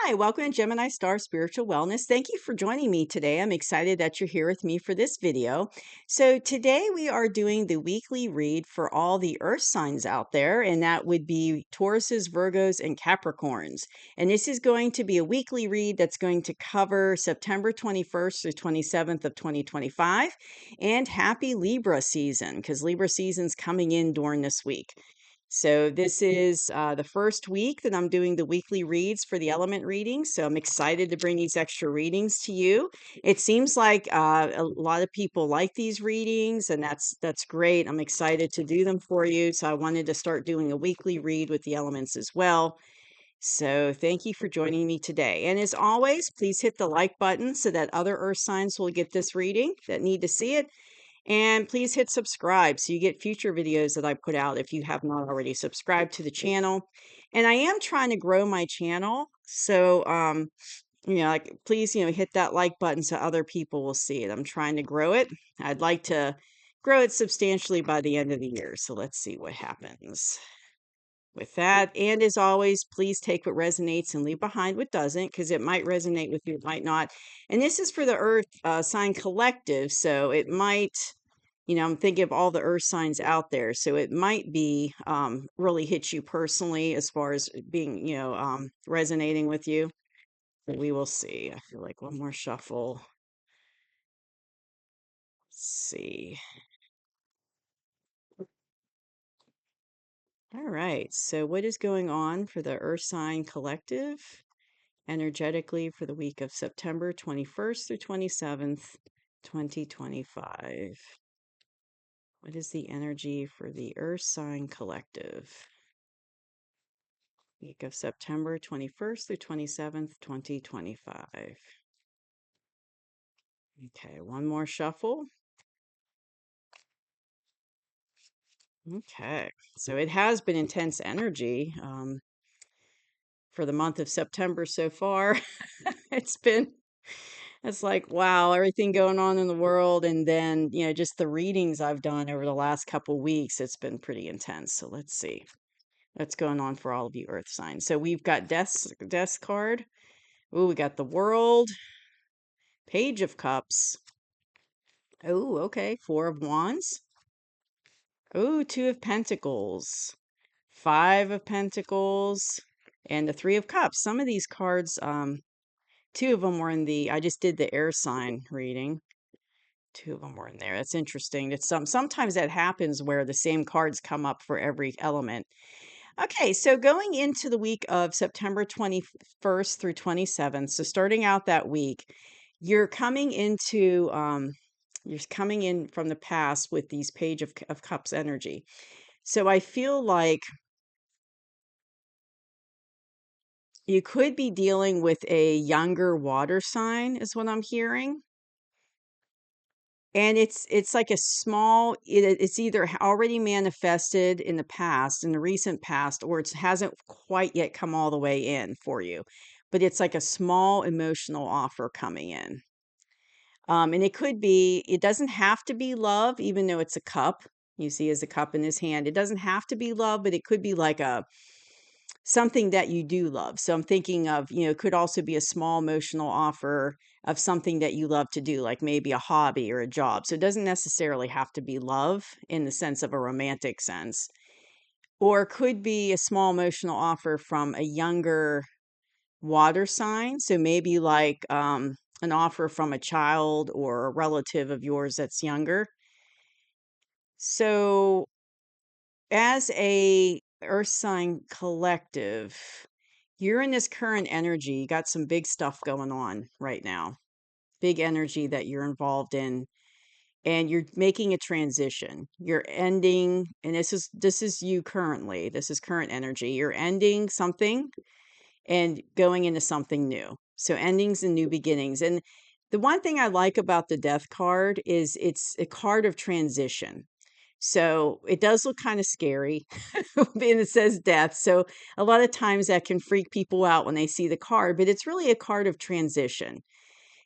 Hi, welcome to Gemini Star Spiritual Wellness. Thank you for joining me today. I'm excited that you're here with me for this video. So, today we are doing the weekly read for all the earth signs out there, and that would be Tauruses, Virgos, and Capricorns. And this is going to be a weekly read that's going to cover September 21st through 27th of 2025. And happy Libra season, because Libra season's coming in during this week. So this is the first week that I'm doing the weekly reads for the element readings. So I'm excited to bring these extra readings to you. It seems like a lot of people like these readings, and that's great. I'm excited to do them for you. So I wanted to start doing a weekly read with the elements as well. So thank you for joining me today. And as always, please hit the like button so that other earth signs will get this reading that need to see it. And please hit subscribe so you get future videos that I put out if you have not already subscribed to the channel. And I am trying to grow my channel. So, like, please, hit that like button so other people will see it. I'm trying to grow it. I'd like to grow it substantially by the end of the year. So let's see what happens with that. And as always, please take what resonates and leave behind what doesn't, because it might resonate with you, it might not. And this is for the Earth sign collective, so it might, I'm thinking of all the Earth signs out there, so it might be really hit you personally as far as being, resonating with you. But we will see. I feel like one more shuffle. Let's see. All right. So, what is going on for the Earth sign collective energetically for the week of September 21st through 27th, 2025? What is the energy for the Earth sign collective? Week of September 21st through 27th, 2025. Okay, one more shuffle. Okay, so it has been intense energy for the month of September so far. It's like, wow, everything going on in the world. And then, just the readings I've done over the last couple weeks, it's been pretty intense. So let's see what's going on for all of you earth signs. So we've got death card. Oh, we got the world, page of cups. Oh, okay. Four of wands. Oh, two of pentacles, five of pentacles, and the three of cups. Some of these cards, two of them were I just did the air sign reading. Two of them were in there. That's interesting. It's sometimes that happens where the same cards come up for every element. Okay, so going into the week of September 21st through 27th, so starting out that week, you're coming into you're coming in from the past with these page of cups energy. So I feel like you could be dealing with a younger water sign is what I'm hearing. And it's like a small it's either already manifested in the past, in the recent past, or it hasn't quite yet come all the way in for you. But it's like a small emotional offer coming in. And it doesn't have to be love, even though it's a cup. You see as a cup in his hand. It doesn't have to be love, but it could be like something that you do love. So I'm thinking of, it could also be a small emotional offer of something that you love to do, like maybe a hobby or a job. So it doesn't necessarily have to be love in the sense of a romantic sense, or could be a small emotional offer from a younger water sign. So maybe like an offer from a child or a relative of yours that's younger. So as a earth sign collective, you're in this current energy. You got some big stuff going on right now. Big energy that you're involved in, and you're making a transition. You're ending, and this is you currently. This is current energy. You're ending something and going into something new. So endings and new beginnings. And the one thing I like about the death card is it's a card of transition. So it does look kind of scary, and it says death. So a lot of times that can freak people out when they see the card, but it's really a card of transition.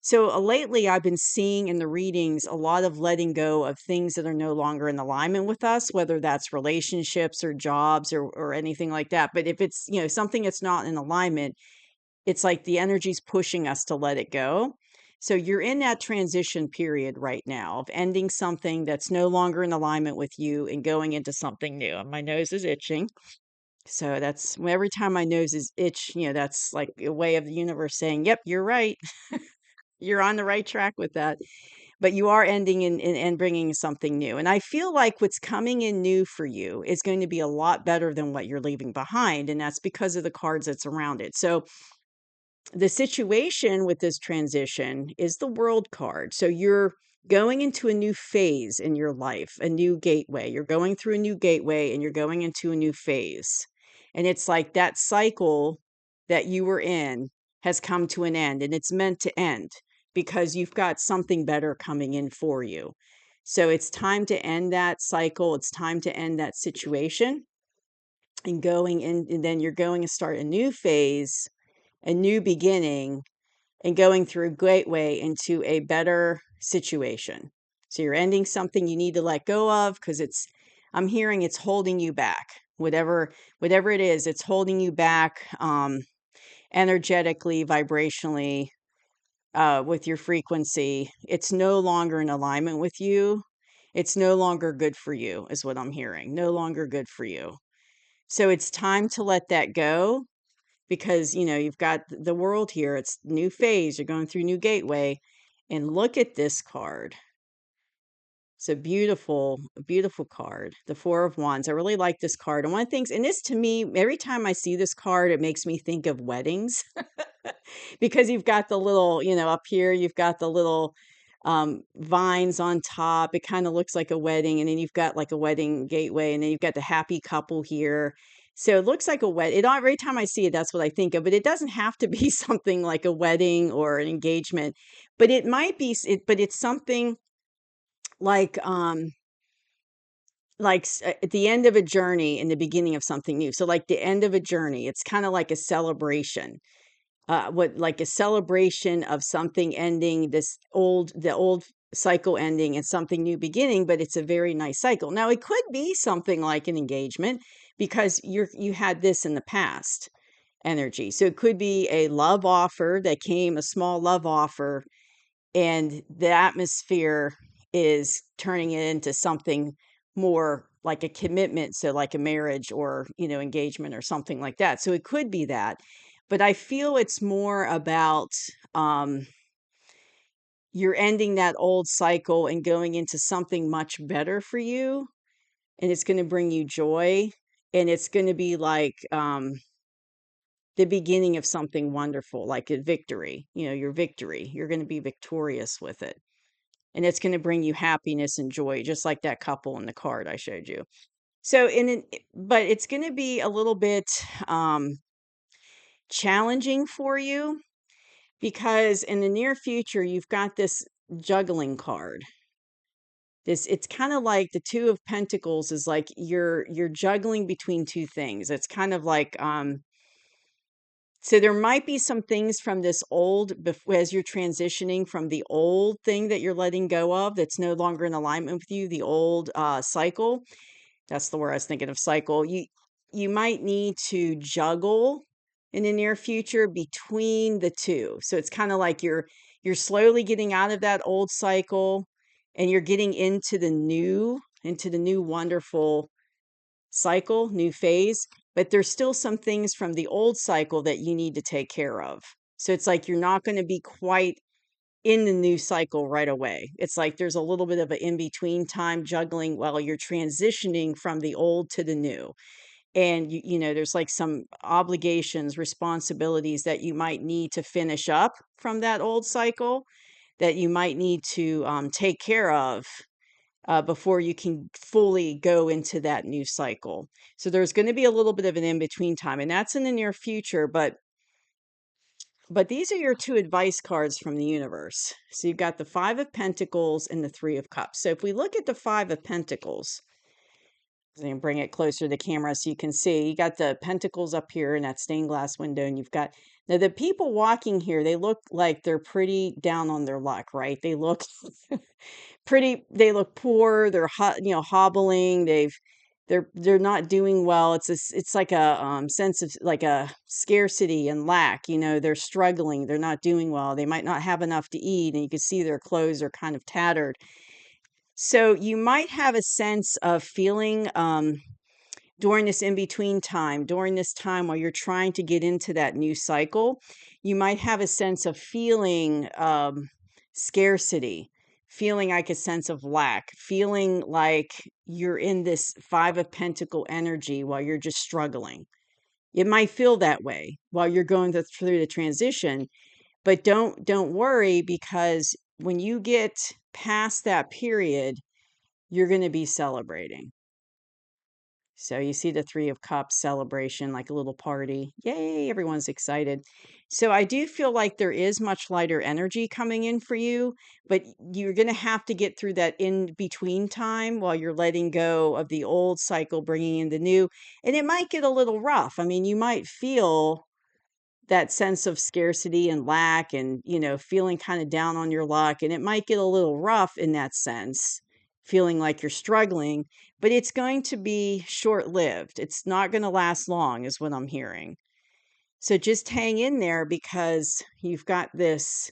So lately, I've been seeing in the readings a lot of letting go of things that are no longer in alignment with us, whether that's relationships or jobs or anything like that. But if it's something that's not in alignment, it's like the energy's pushing us to let it go. So you're in that transition period right now of ending something that's no longer in alignment with you and going into something new. And my nose is itching. So that's every time my nose is itch, that's like a way of the universe saying, yep, you're right. You're on the right track with that. But you are ending and bringing something new. And I feel like what's coming in new for you is going to be a lot better than what you're leaving behind. And that's because of the cards that's around it. So the situation with this transition is the world card. So you're going into a new phase in your life, a new gateway. You're going through a new gateway and you're going into a new phase. And it's like that cycle that you were in has come to an end, and it's meant to end because you've got something better coming in for you. So it's time to end that cycle. It's time to end that situation and going in, and then you're going to start a new phase, a new beginning, and going through a gateway into a better situation. So you're ending something you need to let go of because I'm hearing it's holding you back. Whatever it is, it's holding you back energetically, vibrationally, with your frequency. It's no longer in alignment with you. It's no longer good for you, is what I'm hearing. No longer good for you. So it's time to let that go because you've got the world here. It's new phase. You're going through new gateway. And look at this card. It's a beautiful, beautiful card. The Four of Wands. I really like this card. And one of the things, and this to me, every time I see this card, it makes me think of weddings because you've got the little, up here, you've got the little vines on top. It kind of looks like a wedding. And then you've got like a wedding gateway. And then you've got the happy couple here. So it looks like a wedding. Every time I see it, that's what I think of. But it doesn't have to be something like a wedding or an engagement. But it might be, but it's something like at the end of a journey and the beginning of something new. So like the end of a journey, it's kind of like a celebration. Like a celebration of something ending, the old cycle ending and something new beginning, but it's a very nice cycle. Now it could be something like an engagement because you had this in the past energy. So it could be a love offer that came, a small love offer, and the atmosphere is turning it into something more like a commitment, so like a marriage or engagement or something like that. So it could be that, but I feel it's more about um you're ending that old cycle and going into something much better for you, and it's going to bring you joy, and it's going to be like the beginning of something wonderful, like a victory. Your victory, you're going to be victorious with it. And it's going to bring you happiness and joy, just like that couple in the card I showed you. So, but it's going to be a little bit challenging for you because in the near future, you've got this juggling card. It's kind of like the Two of Pentacles is like you're juggling between two things. It's kind of like so there might be some things from this old, as you're transitioning from the old thing that you're letting go of that's no longer in alignment with you, the old cycle. That's the word I was thinking of, cycle. You might need to juggle in the near future between the two. So it's kind of like you're slowly getting out of that old cycle and you're getting into the new wonderful cycle, new phase, but there's still some things from the old cycle that you need to take care of. So it's like you're not going to be quite in the new cycle right away. It's like there's a little bit of an in-between time juggling while you're transitioning from the old to the new. And there's like some obligations, responsibilities that you might need to finish up from that old cycle that you might need to take care of before you can fully go into that new cycle. So there's going to be a little bit of an in-between time, and that's in the near future, but these are your two advice cards from the universe. So you've got the Five of Pentacles and the Three of Cups. So if we look at the Five of Pentacles, I'm going to bring it closer to the camera so you can see. You got the pentacles up here in that stained glass window, and you've got now the people walking here, they look like they're pretty down on their luck, right? They look they look poor, they're hobbling, they're not doing well. It's like a sense of like a scarcity and lack. They're struggling. They're not doing well. They might not have enough to eat, and you can see their clothes are kind of tattered. So you might have a sense of feeling during this in between time, during this time while you're trying to get into that new cycle, you might have a sense of feeling scarcity, feeling like a sense of lack, feeling like you're in this Five of Pentacle energy while you're just struggling. It might feel that way while you're going through the transition, but don't worry, because when you get past that period, you're going to be celebrating. So you see the Three of Cups celebration, like a little party. Yay, everyone's excited. So I do feel like there is much lighter energy coming in for you, but you're going to have to get through that in between time while you're letting go of the old cycle, bringing in the new. And it might get a little rough. I mean, you might feel that sense of scarcity and lack and, feeling kind of down on your luck. And it might get a little rough in that sense, feeling like you're struggling, but it's going to be short lived. It's not going to last long, is what I'm hearing. So just hang in there, because you've got this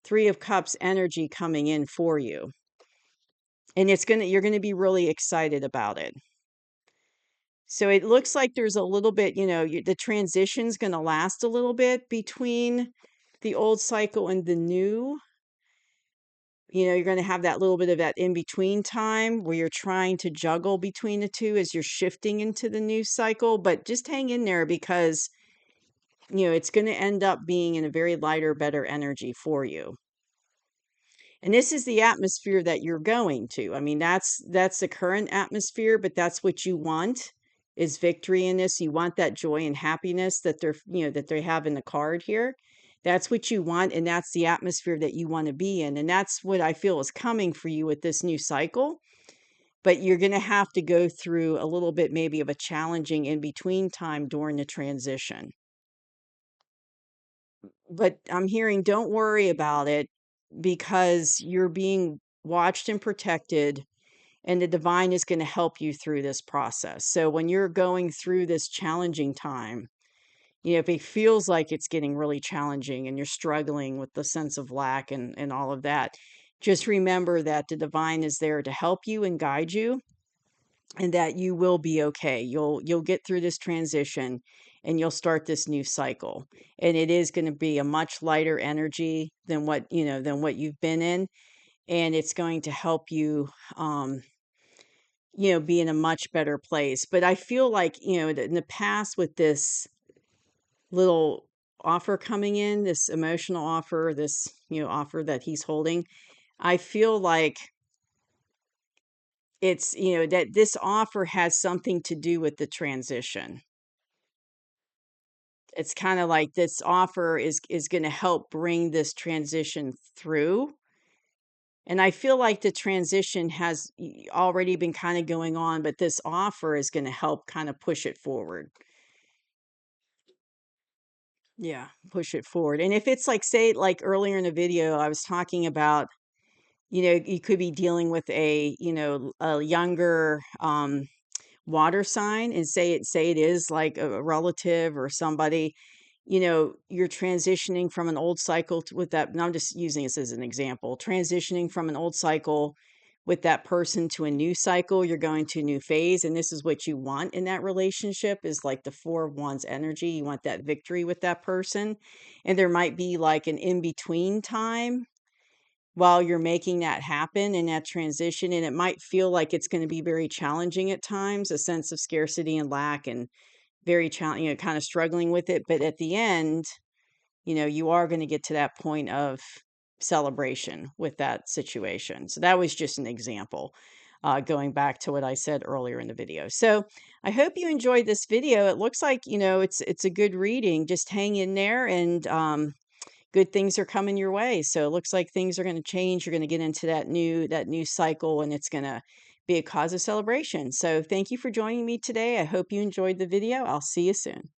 Three of Cups energy coming in for you. And you're going to be really excited about it. So it looks like there's a little bit, the transition's going to last a little bit between the old cycle and the new. You're going to have that little bit of that in between time where you're trying to juggle between the two as you're shifting into the new cycle. But just hang in there, because, it's going to end up being in a very lighter, better energy for you. And this is the atmosphere that you're going to. I mean, that's the current atmosphere, but that's what you want, is victory in this. You want that joy and happiness that that they have in the card here. That's what you want, and that's the atmosphere that you want to be in. And that's what I feel is coming for you with this new cycle. But you're going to have to go through a little bit maybe of a challenging in between time during the transition. But I'm hearing, don't worry about it, because you're being watched and protected, and the divine is going to help you through this process. So when you're going through this challenging time, if it feels like it's getting really challenging and you're struggling with the sense of lack and all of that, just remember that the divine is there to help you and guide you, and that you will be okay. You'll get through this transition, and you'll start this new cycle. And it is going to be a much lighter energy than what you've been in, and it's going to help you be in a much better place. But I feel like, in the past, with this little offer coming in, this emotional offer, this, offer that he's holding, I feel like it's, that this offer has something to do with the transition. It's kind of like this offer is going to help bring this transition through. And I feel like the transition has already been kind of going on, but this offer is going to help kind of push it forward. Yeah, push it forward. And if it's like, say, like earlier in the video, I was talking about, you could be dealing with a younger water sign, and say it is like a relative or somebody, you're transitioning from an old cycle with that. And I'm just using this as an example, transitioning from an old cycle with that person to a new cycle. You're going to a new phase, and this is what you want in that relationship, is like the Four of Wands energy. You want that victory with that person, and there might be like an in-between time while you're making that happen in that transition, and it might feel like it's going to be very challenging at times, a sense of scarcity and lack, and very challenging, kind of struggling with it. But at the end, you are going to get to that point of celebration with that situation. So that was just an example, going back to what I said earlier in the video. So I hope you enjoyed this video. It looks like, it's a good reading. Just hang in there, and good things are coming your way. So it looks like things are going to change. You're going to get into that new cycle, and it's going to be a cause of celebration. So thank you for joining me today. I hope you enjoyed the video. I'll see you soon.